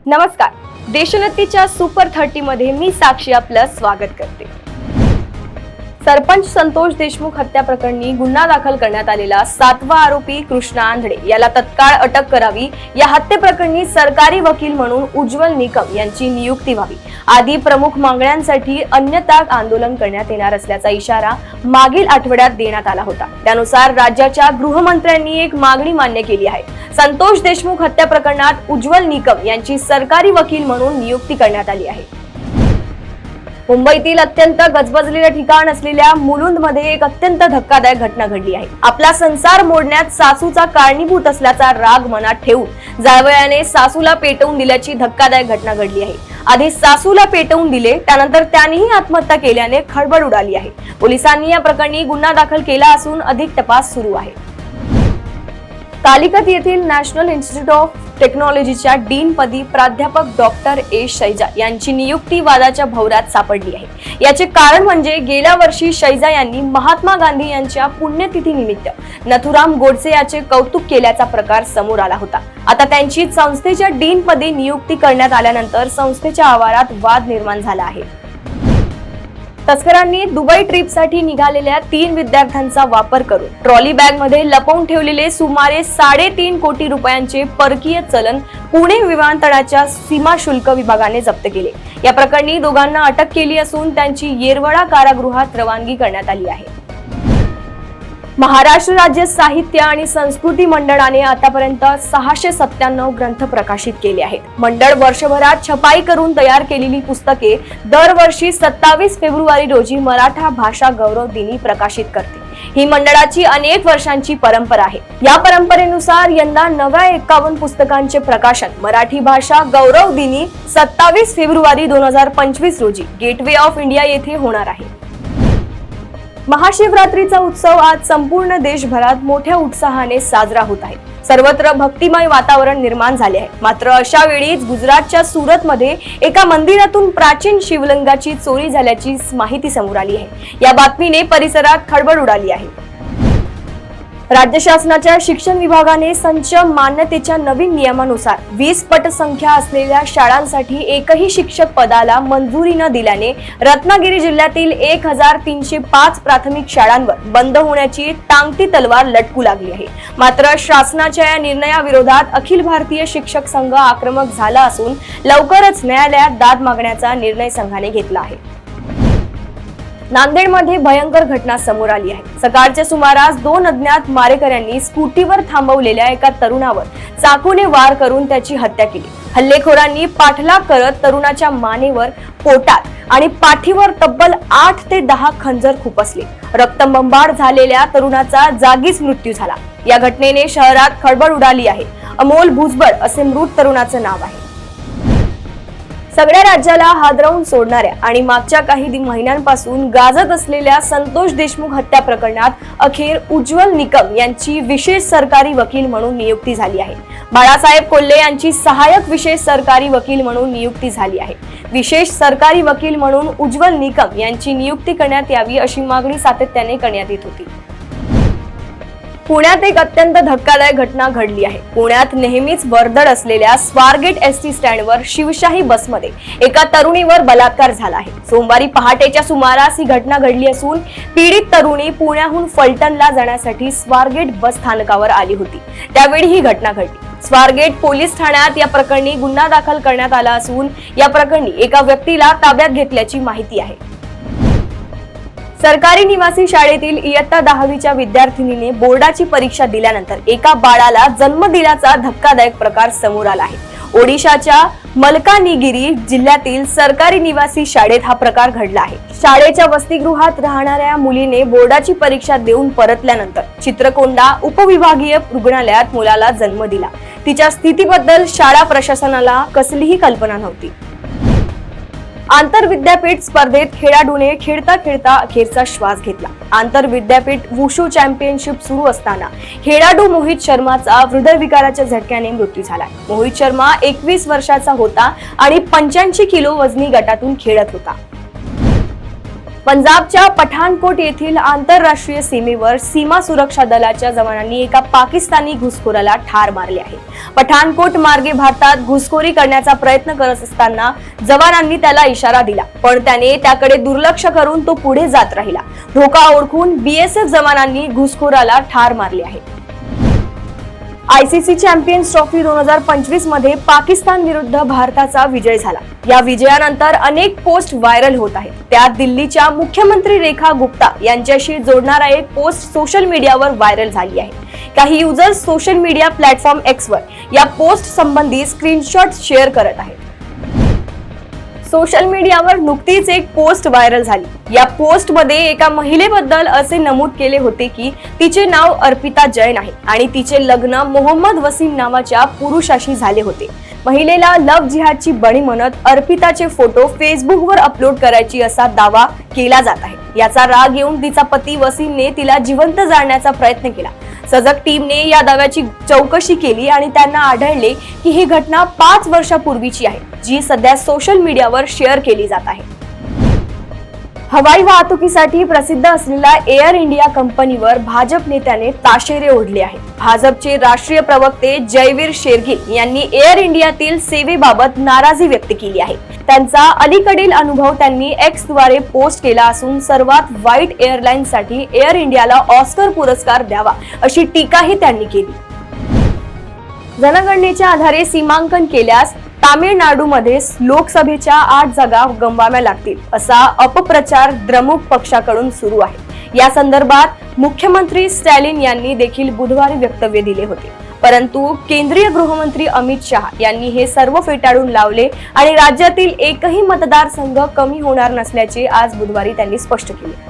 नमस्कार, देशोन्नतीच्या सुपर 30 मध्ये मी साक्षी आपलं स्वागत करते। सरपंच संतोष देशमुख हत्या प्रकरणी गुन्हा दाखल करण्यात आलेला 7वा आरोपी कृष्णा आंधळे याला तत्काळ अटक करावी, या हत्येप्रकरणी सरकारी वकील म्हणून उज्ज्वल निकम यांची नियुक्ती व्हावी आदी प्रमुख मागण्यांसाठी अन्यथा आंदोलन करण्यात येणार असल्याचा इशारा मागील आठवड्यात देण्यात आला होता। त्यानुसार राज्याच्या गृहमंत्र्यांनी एक मागणी मान्य केली आहे। संतोष देशमुख हत्या प्रकरणात उज्ज्वल निकम यांची सरकारी वकील म्हणून नियुक्ती करण्यात आली आहे। मुंबईतील अत्यंत गजबजलेले ठिकाण असलेल्या मुलुंडमध्ये एक अत्यंत धक्कादायक घटना घडली आहे। आपला संसार मोडण्यात सासूचा कारणीभूत असल्याचा राग मनात ठेवून जावयाने सासूला पेटवून दिल्याची धक्कादायक घटना घडली आहे। आधी सासूला पेटवून दिले, त्यानंतर त्यानेही आत्महत्या केल्याने खळबळ उडाली आहे। पोलिसांनी या प्रकरणी गुन्हा दाखल केला असून अधिक तपास सुरू आहे। कालिकत येथील नॅशनल इन्स्टिट्यूट ऑफ टेक्नॉलॉजीच्या डीन पदी प्राध्यापक डॉक्टर ए शैजा यांची नियुक्ती वादाच्या भोवऱ्यात सापडली आहे। याचे कारण म्हणजे गेल्या वर्षी शैजा यांनी महात्मा गांधी यांच्या पुण्यतिथी निमित्त नथुराम गोडसे याचे कौतुक केल्याचा प्रकार समोर आला होता। आता त्यांची संस्थेच्या डीन पदी नियुक्ती करण्यात आल्यानंतर संस्थेच्या आवारात वाद निर्माण झाला आहे। तस्करांनी दुबई ट्रिपसाठी निघालेल्या 3 विद्यार्थ्यांचा वापर करून ट्रॉली बॅग मध्ये लपवून ठेवलेले सुमारे 3.5 कोटी रुपयांचे परकीय चलन पुणे विमानतळाच्या सीमा शुल्क विभागाने जप्त केले। या प्रकरणी दोघांना अटक केली असून त्यांची येरवडा कारागृहात रवानगी करण्यात आली आहे। महाराष्ट्र राज्य साहित्य आणि संस्कृती मंडळाने आतापर्यंत 697 ग्रंथ प्रकाशित केले आहेत। मंडळ वर्षभरात छपाई करून तयार केलेली पुस्तके दरवर्षी 27 फेब्रुवारी रोजी मराठा भाषा गौरव दिनी प्रकाशित करते। ही मंडळाची अनेक वर्षांची परंपरा आहे। या परंपरेनुसार यंदा नव्या 51 पुस्तकांचे प्रकाशन मराठी भाषा गौरव दिनी 27 फेब्रुवारी 2025 रोजी गेटवे ऑफ इंडिया येथे होणार आहे। महाशिवरात्रीचा उत्सव आज संपूर्ण देशभरात मोठ्या उत्साहाने साजरा होत आहे। सर्वत्र भक्तिमय वातावरण निर्माण झाले आहे। मात्र अशा वेळीच गुजरातच्या सुरत मध्ये एका मंदिरातून प्राचीन शिवलिंगाची चोरी झाल्याची माहिती समोर आली आहे। या बातमीने परिसरात खळबळ उडाली आहे। राज्य शासनाच्या शिक्षण विभागाने संच मान्यतेच्या नवीन नियमानुसार 20 पट संख्या असलेल्या शाळांसाठी एकही शिक्षक पदाला मंजुरी न दिल्याने रत्नागिरी जिल्ह्यातील 1305 प्राथमिक शाळांवर बंद होण्याची टांगती तलवार लटकू लागली आहे। मात्र शासनाच्या या निर्णयाविरोधात अखिल भारतीय शिक्षक संघ आक्रमक झाला असून लवकरच न्यायालयात दाद मागण्याचा निर्णय संघाने घेतला आहे। नांदेडमध्ये भयंकर घटना समोर आली आहे। सकाळच्या सुमारास 2 अज्ञात मारेकऱ्यांनी स्कूटीवर थांबवलेल्या एका तरुणावर चाकूने वार करून त्याची हत्या केली। हल्लेखोरांनी पाठलाग करत तरुणाच्या मानेवर, पोटात आणि पाठीवर तब्बल 8 ते 10 खंजर खुपसले। रक्तबंबाळ झालेल्या तरुणाचा जागीच मृत्यू झाला। या घटनेने शहरात खळबळ उडाली आहे। अमोल भुजबळ असे मृत तरुणाचे नाव आहे। सगळ्या राज्याला हादरवून सोडणाऱ्या आणि मागच्या काही महिन्यांपासून गाजत असलेल्या संतोष देशमुख हत्या प्रकरणात अखेर उज्ज्वल निकम यांची विशेष सरकारी वकील म्हणून नियुक्ती झाली आहे। बाळासाहेब कोल्हे यांची सहाय्यक विशेष सरकारी वकील म्हणून नियुक्ती झाली आहे। विशेष सरकारी वकील म्हणून उज्ज्वल निकम यांची नियुक्ती करण्यात यावी अशी मागणी सातत्याने करण्यात येत होती। पुण्यात एक अत्यंत धक्कादायक घटना घडली आहे। पुण्यात नेहमीच वर्दळ असलेल्या स्वारगेट एसटी स्टँडवर शिवशाही बसमध्ये एका तरुणीवर बलात्कार झाला आहे। सोमवारी पहाटेच्या सुमारास ही घटना घडली असून पीडित तरुणी पुण्याहून फलटणला जाण्यासाठी स्वारगेट बस स्थानकावर आली होती। त्यावेळी ही घटना घडली। स्वारगेट पोलीस ठाण्यात या प्रकरणी गुन्हा दाखल करण्यात आला असून या प्रकरणी एका व्यक्तीला ताब्यात घेतल्याची माहिती आहे। सरकारी निवासी शाळेतील इयत्ता 10वीच्या विद्यार्थिनीने बोर्डाची परीक्षा दिल्यानंतर एका बाळाला जन्म दिल्याचा धक्कादायक प्रकार समोर आला आहे। ओडिशाच्या मलकानिगिरी जिल्ह्यातील सरकारी निवासी शाळेत हा प्रकार घडला आहे। शाळेच्या वसतिगृहात राहणाऱ्या मुलीने बोर्डाची परीक्षा देऊन परतल्यानंतर चित्रकोंडा उपविभागीय रुग्णालयात मुलाला जन्म दिला। तिच्या स्थितीबद्दल शाळा प्रशासनाला कसलीही कल्पना नव्हती। आंतरविद्यापीठ स्पर्धेत खेळाडूने खेळता खेळता अखेरचा श्वास घेतला। आंतरविद्यापीठ वुशू चॅम्पियनशिप सुरू असताना खेळाडू मोहित शर्माचा हृदयविकाराच्या झटक्याने मृत्यू झाला। मोहित शर्मा 21 वर्षाचा होता आणि 85 किलो वजनी गटातून खेळत होता। पंजाबच्या पठाणकोट येथील आंतरराष्ट्रीय सीमेवर सीमा सुरक्षा दलाच्या जवानांनी एका पाकिस्तानी घुसखोराला ठार मारले आहे. पठाणकोट मार्गे भारतात घुसखोरी करण्याचा प्रयत्न करत असताना जवानांनी त्याला इशारा दिला, पण त्याने त्याकडे दुर्लक्ष करून तो पुढे जात राहिला. धोका ओळखून बीएसएफ जवानांनी घुसखोराला ठार मारले आहे. आयसीसी चॅम्पियन्स ट्रॉफी 2025 मध्ये पाकिस्तान विरुद्ध भारताचा विजय झाला. या विजयानंतर अनेक पोस्ट व्हायरल होत आहेत. त्यात दिल्लीच्या मुख्यमंत्री रेखा गुप्ता यांच्याशी जोडणारा एक पोस्ट सोशल मीडियावर व्हायरल झाली आहे. काही users social media platform Xavier या पोस्ट संबंधी स्क्रीनशॉट शेअर करत आहेत. सोशल मीडियावर नुकतीच एक पोस्ट व्हायरल झाली. या पोस्ट मध्ये एका महिलेबद्दल असे नमूद केले होते की तिचे नाव अर्पिता जैन आहे आणि तिचे लग्न मोहम्मद वसीम नावाच्या पुरुषाशी झाले होते. महिलेला लव्ह जिहादची बळी म्हणत अर्पिताचे फोटो फेसबुकवर अपलोड करायची असा दावा केला जात आहे. याचा राग येऊन तिचा पती वसीमने तिला जिवंत जाळण्याचा प्रयत्न केला. सजग टीमने या दाव्याची चौकशी केली आणि त्यांना आढळले की ही घटना 5 वर्षापूर्वीची आहे, जी सध्या सोशल मीडियावर शेअर केली जात आहे. हवाई वाहतुकीसाठी प्रसिद्ध असलेल्या एअर इंडिया कंपनीवर भाजप नेत्याने ताशेरे ओढले आहेत. भाजपचे राष्ट्रीय प्रवक्ते जयवीर शेरगिल यांनी एअर इंडियातील सेवेबाबत नाराजी व्यक्त केली आहे. त्यांचा अलीकडील अनुभव त्यांनी एक्सद्वारे पोस्ट केला असून सर्वात वाईट एअरलाईनसाठी एअर इंडियाला ऑस्कर पुरस्कार द्यावा अशी टीकाही त्यांनी केली. जनगणनेच्या आधारे सीमांकन केल्यास तामिळनाडूमध्ये लोकसभेच्या 8 जागा गमवाव्या लागतील असा अपप्रचार द्रमुक पक्षाकडून सुरू आहे. या संदर्भात मुख्यमंत्री स्टॅलिन यांनी देखील बुधवारी वक्तव्य दिले होते, परंतु केंद्रीय गृहमंत्री अमित शहा यांनी हे सर्व फेटाळून लावले आणि राज्यातील एकही मतदारसंघ कमी होणार नसल्याचे आज बुधवारी त्यांनी स्पष्ट केले.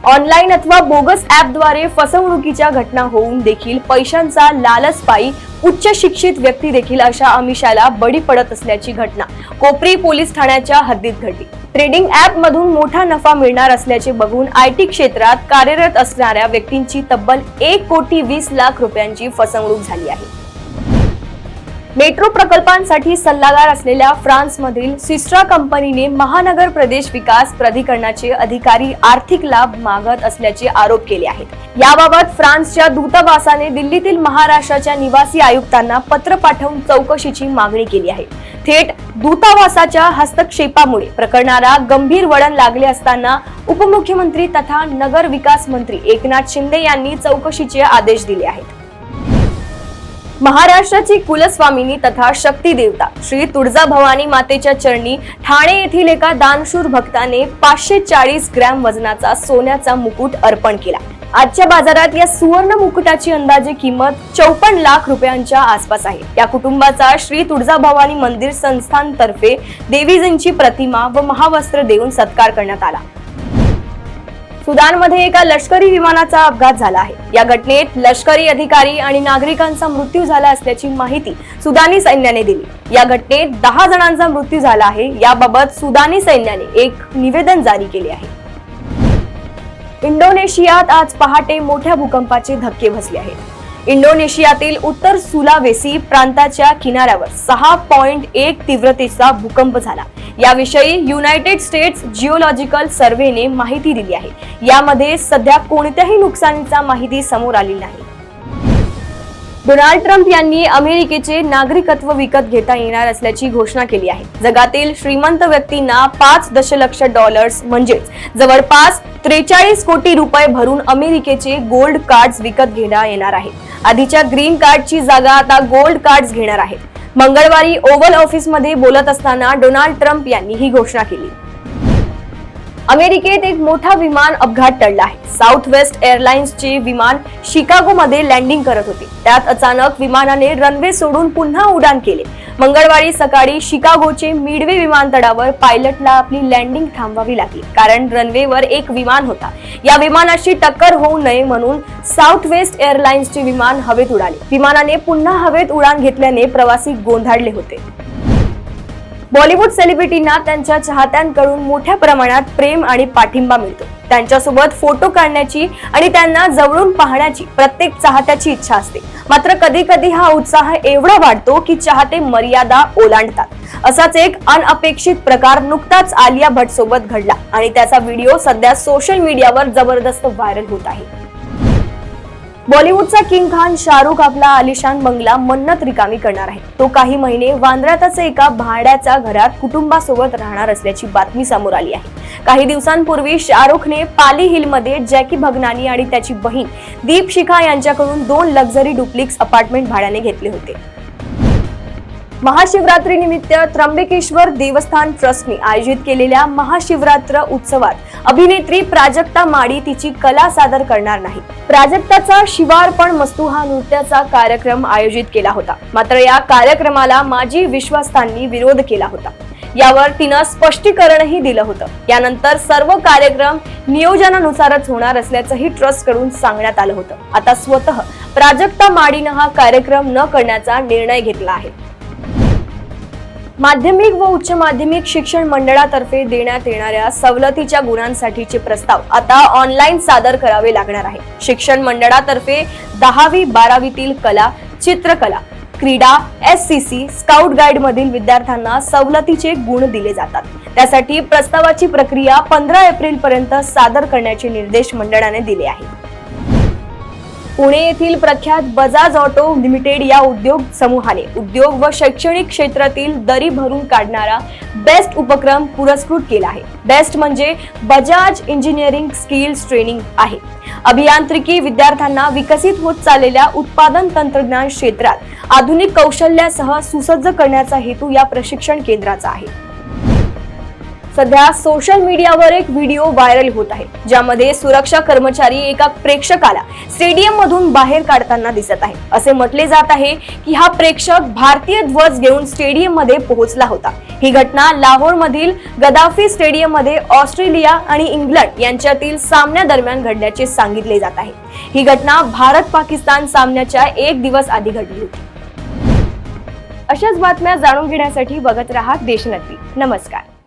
ऑनलाईन अथवा बोगस ऍपद्वारे फसवणुकीच्या घटना होऊन देखील पैशांचा लालचपायी उच्च शिक्षित व्यक्ती देखील अशा आमिषाला बळी पडत असल्याची घटना कोपरी पोलीस ठाण्याच्या हद्दीत घडली. ट्रेडिंग ऍप मधून मोठा नफा मिळणार असल्याचे बघून आयटी क्षेत्रात कार्यरत असणाऱ्या व्यक्तींची तब्बल 1,20,00,000 रुपयांची फसवणूक झाली आहे. मेट्रो प्रकल्पांसाठी सल्लागार असलेल्या फ्रान्समधील सिस्ट्रा कंपनीने महानगर प्रदेश विकास प्राधिकरणाचे अधिकारी आर्थिक लाभ मागत असल्याचे आरोप केले आहेत. याबाबत फ्रान्सच्या दूतावासाने दिल्लीतील महाराष्ट्राच्या निवासी आयुक्तांना पत्र पाठवून चौकशीची मागणी केली आहे. थेट दूतावासाच्या हस्तक्षेपामुळे प्रकरणाला गंभीर वळण लागले असताना उपमुख्यमंत्री तथा नगर विकास मंत्री एकनाथ शिंदे यांनी चौकशीचे आदेश दिले आहेत. महाराष्ट्राची कुलस्वामिनी तथा शक्ती देवता श्री तुळजाभवानी मातेच्या चरणी ठाणे येथील एका दानशूर भक्ताने 540 ग्रॅम वजनाचा सोन्याचा मुकुट अर्पण केला. आजच्या बाजारात या सुवर्ण मुकुटाची अंदाजे किंमत 54 लाख रुपयांच्या आसपास आहे. या कुटुंबाचा श्री तुळजाभवानी मंदिर संस्थानतर्फे देवीजींची प्रतिमा व महावस्त्र देऊन सत्कार करण्यात आला. सुदानमध्ये एका लष्करी विमानाचा अपघात झाला आहे. या घटनेत लष्करी अधिकारी आणि नागरिकांचा मृत्यू झाला असल्याची माहिती सुदानी सैन्याने दिली. या घटनेत 10 जणांचा मृत्यू झाला आहे. याबाबत सुदानी सैन्याने एक निवेदन जारी केले आहे. इंडोनेशियात आज पहाटे मोठ्या भूकंपाचे धक्के बसले आहेत. इंडोनेशियातील उत्तर सुलावेसी प्रांताच्या किनाऱ्यावर 6.1 तीव्रतेचा भूकंप झाला. याविषयी युनायटेड स्टेट्स जिओलॉजिकल सर्व्हेने माहिती दिली आहे. यामध्ये सध्या कोणत्याही नुकसानीचा माहिती समोर आली नाही. डोनाल्ड ट्रम्प यांनी अमेरिकेचे नागरिकत्व विकत घेता येणार असल्याची घोषणा केली आहे. जगातील श्रीमंत व्यक्तींना $5 दशलक्ष म्हणजेच जवळपास 43 कोटी रुपये भरून अमेरिकेचे गोल्ड कार्ड्स विकत घेता येणार आहे. आधीच्या ग्रीन कार्डची जागा आता गोल्ड कार्ड्स घेणार आहेत. मंगळवारी ओव्हल ऑफिसमध्ये बोलत असताना डोनाल्ड ट्रम्प यांनी ही घोषणा केली. अमेरिकेत एक मोठा विमान अपघात टळला आहे. साउथ वेस्ट एअरलाइन्सचे विमान शिकागोमध्ये लँडिंग करत होते. त्यात अचानक विमानाने रनवे सोडून पुन्हा उड्डाण केले. मंगळवारी सकाळी शिकागोचे मिडवे विमानतळावर पायलटला आपली लँडिंग थांबवावी लागली, कारण रनवेवर एक विमान होता. या विमानाशी टक्कर होऊ नये म्हणून साउथ वेस्ट एअरलाइन्सचे विमान हवेत उडाले. विमानाने पुन्हा हवेत उडाण घेतल्याने प्रवासी गोंधळले होते. बॉलिवूड सेलिब्रिटींना त्यांच्या चाहत्यांकडून मोठ्या प्रमाणात प्रेम आणि पाठिंबा मिळतो. त्यांच्यासोबत फोटो काढण्याची आणि त्यांना जवळून पाहण्याची प्रत्येक चाहत्याची इच्छा असते. मात्र कधी कधी हा उत्साह एवढा वाढतो की चाहते मर्यादा ओलांडतात. असाच एक अनअपेक्षित प्रकार नुकताच आलिया भट्ट सोबत घडला आणि त्याचा व्हिडिओ सध्या सोशल मीडियावर जबरदस्त व्हायरल होत आहे। बॉलिवूडचा किंग खान शाहरुख आपला आलिशान बंगला मन्नत रिकामी करणार आहे। तो काही महिने वांद्र्यातच एका भाड्याच्या घरात कुटुंबासोबत राहणार असल्याची बातमी समोर आली आहे। काही दिवसांपूर्वी शाहरुखने पाली हिलमध्ये जॅकी भगनानी आणि त्याची बहीण दीपशिखा यांच्याकडून 2 लक्झरी डुप्लेक्स अपार्टमेंट भाड्याने घेतले होते। महाशिवरात्री निमित्त त्र्यंबकेश्वर देवस्थान ट्रस्टने आयोजित केलेल्या महाशिवरात्र उत्सवात अभिनेत्री प्राजक्ता माडी तिची कला सादर करणार नाही। प्राजक्ताचा शिवार्पण मस्तू हा नृत्याचा कार्यक्रम आयोजित केला होता, मात्र या कार्यक्रमाला माजी विश्वासांनी विरोध केला होता। यावर तिनं स्पष्टीकरणही दिलं होतं। यानंतर सर्व कार्यक्रम नियोजनानुसारच होणार असल्याचंही ट्रस्ट कडून सांगण्यात आलं होतं। आता स्वतः प्राजक्ता माडीनं हा कार्यक्रम न करण्याचा निर्णय घेतला आहे। माध्यमिक व उच्च माध्यमिक शिक्षण मंडळातर्फे देण्यात येणाऱ्या सवलतीच्या गुणांसाठीचे प्रस्ताव आता ऑनलाईन सादर करावे लागणार आहे। शिक्षण मंडळातर्फे 10वी 12वीतील कला, चित्रकला, क्रीडा, SCC, स्काउट गाईड मधील विद्यार्थ्यांना सवलतीचे गुण दिले जातात। त्यासाठी प्रस्तावाची प्रक्रिया 15 एप्रिल पर्यंत सादर करण्याचे निर्देश मंडळाने दिले आहेत। पुणे येथील प्रख्यात बजाज ऑटो लिमिटेड या उद्योग समूहाने उद्योग व शैक्षणिक क्षेत्रातील दरी भरून काढणारा बेस्ट उपक्रम पुरस्कृत केला आहे। बेस्ट म्हणजे बजाज इंजिनिअरिंग स्किल्स ट्रेनिंग आहे। अभियांत्रिकी विद्यार्थ्यांना विकसित होत चाललेल्या उत्पादन तंत्रज्ञान क्षेत्रात आधुनिक कौशल्यासह सुसज्ज करण्याचा हेतू या प्रशिक्षण केंद्राचा आहे। सध्या सोशल मीडियावर एक व्हिडिओ व्हायरल होत आहे, ज्यामध्ये सुरक्षा कर्मचारी एका प्रेक्षकाला स्टेडियम मधून बाहेर काढताना दिसत आहे। असे म्हटले जात आहे की हा प्रेक्षक भारतीय ध्वज घेऊन स्टेडियम मध्ये पोहोचला होता। ही घटना लाहोर मधील गदाफी स्टेडियम मध्ये ऑस्ट्रेलिया आणि इंग्लंड यांच्यातील सामन्यादरम्यान घडल्याचे सांगितले जात आहे। ही घटना भारत-पाकिस्तान सामन्याच्या 1 दिवस आधी घडली होती। अशाच बातम्या जाणून घेण्यासाठी बघत रहा देशनंदी। नमस्कार।